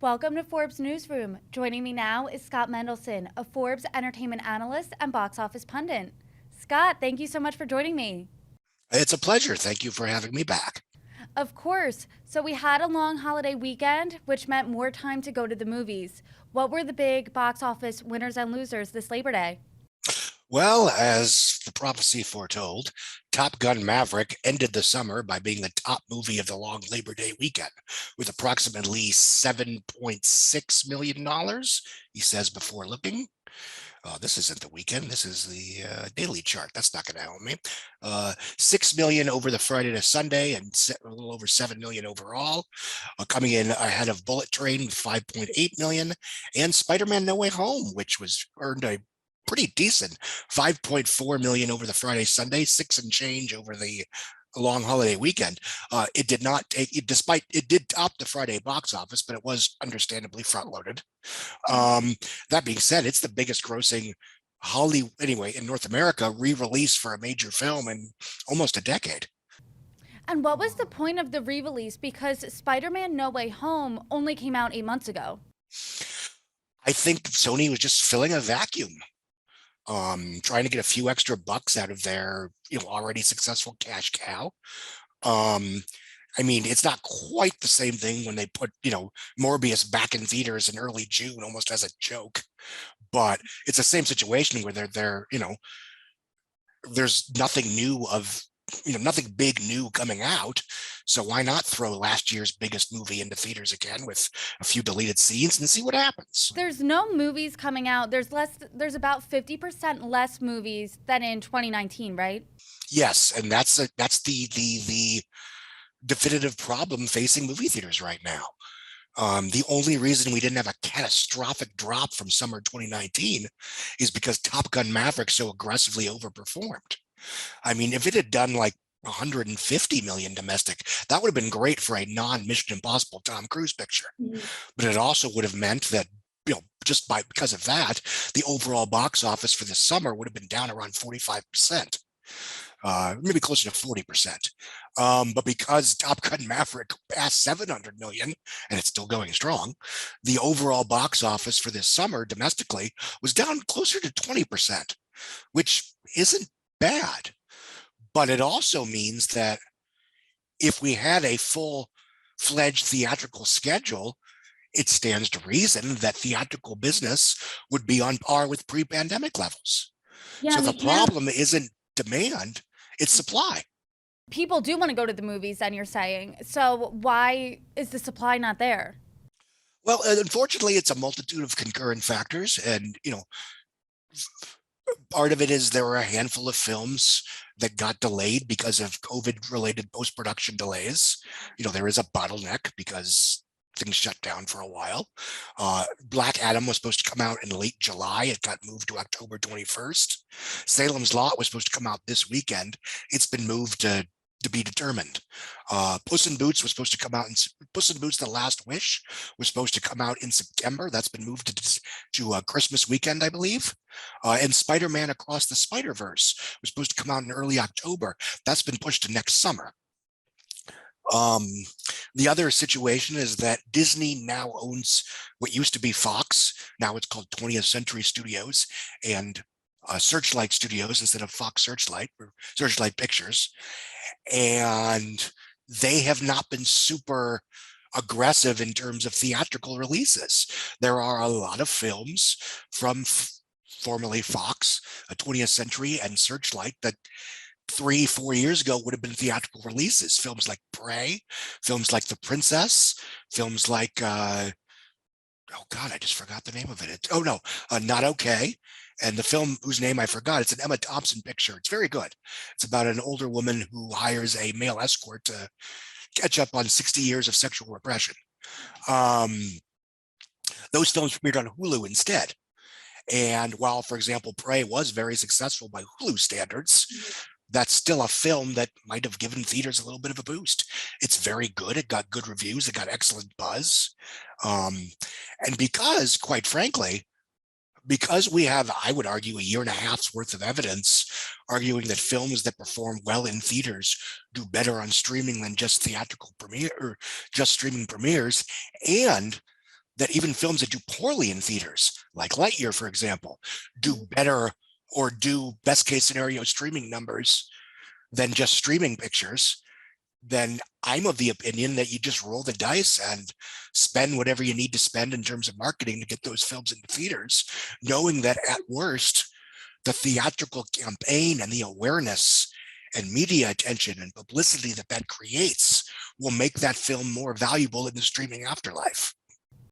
Welcome to Forbes Newsroom. Joining me now is Scott Mendelson, a Forbes entertainment analyst and box office pundit. Scott, thank you so much for joining me. It's a pleasure. Thank you for having me back. Of course. So, we had a long holiday weekend, which meant more time to go to the movies. What were the big box office winners and losers this Labor Day? Well, as the prophecy foretold, Top Gun Maverick ended the summer by being the top movie of the long Labor Day weekend with approximately $7.6 million, he says before looking. This isn't the weekend. This is the daily chart. That's not going to help me. 6 million over the Friday to Sunday and a little over 7 million overall, coming in ahead of Bullet Train with 5.8 million and Spider-Man No Way Home, which was earned a pretty decent 5.4 million over the Friday, Sunday, six and change over the long holiday weekend. It did not take it, despite it did top the Friday box office, but it was understandably front loaded. Um, that being said, it's the biggest grossing Hollywood, anyway, in North America, re-release for a major film in almost a decade. And what was the point of the re release? Because Spider Man No Way Home only came out 8 months ago. I think Sony was just filling a vacuum, trying to get a few extra bucks out of their, already successful cash cow. Um, I mean, it's not quite the same thing when they put, Morbius back in theaters in early June, almost as a joke. But it's the same situation where there's nothing new of, nothing big new coming out. So why not throw last year's biggest movie into theaters again with a few deleted scenes and see what happens? There's no movies coming out. There's about 50% less movies than in 2019, right? Yes, and that's the definitive problem facing movie theaters right now. The only reason we didn't have a catastrophic drop from summer 2019 is because Top Gun Maverick so aggressively overperformed. I mean, if it had done like 150 million domestic, that would have been great for a non-Mission Impossible Tom Cruise picture. But it also would have meant that, just because of that, the overall box office for the summer would have been down around 45%. Maybe closer to 40%. But because Top Gun Maverick passed 700 million and it's still going strong, the overall box office for this summer domestically was down closer to 20%, which isn't bad. But it also means that if we had a full-fledged theatrical schedule, it stands to reason that theatrical business would be on par with pre-pandemic levels. Yeah, So and the we can't. problem isn't demand, it's supply. People do want to go to the movies, then you're saying. So why is the supply not there? Well, unfortunately, it's a multitude of concurrent factors. And, part of it is there were a handful of films that got delayed because of COVID related post production delays. There is a bottleneck because things shut down for a while. Black Adam was supposed to come out in late July. It got moved to October 21st. Salem's Lot was supposed to come out this weekend. It's been moved to be determined. Puss in Boots was supposed to come out in Puss in Boots: The Last Wish was supposed to come out in September. That's been moved to Christmas weekend, I believe. And Spider-Man Across the Spider-Verse was supposed to come out in early October. That's been pushed to next summer. Um, the other situation is that Disney now owns what used to be Fox. Now it's called 20th Century Studios and Searchlight Studios instead of Fox Searchlight or Searchlight Pictures. And they have not been super aggressive in terms of theatrical releases. There are a lot of films from formerly Fox, 20th Century, and Searchlight that 3-4 years ago would have been theatrical releases. Films like Prey, films like The Princess, films like oh God, I just forgot the name of it. Oh no, Not Okay. And the film whose name I forgot, it's an Emma Thompson picture. It's very good. It's about an older woman who hires a male escort to catch up on 60 years of sexual repression. Um, those films premiered on Hulu instead. And while, for example, Prey was very successful by Hulu standards, that's still a film that might have given theaters a little bit of a boost. It's very good. It got good reviews. It got excellent buzz. And because, quite frankly, because we have, I would argue, a year and a half's worth of evidence arguing that films that perform well in theaters do better on streaming than just theatrical premiere or just streaming premieres, and that even films that do poorly in theaters, like Lightyear, for example, do better or do best case scenario streaming numbers than just streaming pictures, then I'm of the opinion that you just roll the dice and spend whatever you need to spend in terms of marketing to get those films into theaters, knowing that at worst, the theatrical campaign and the awareness and media attention and publicity that that creates will make that film more valuable in the streaming afterlife.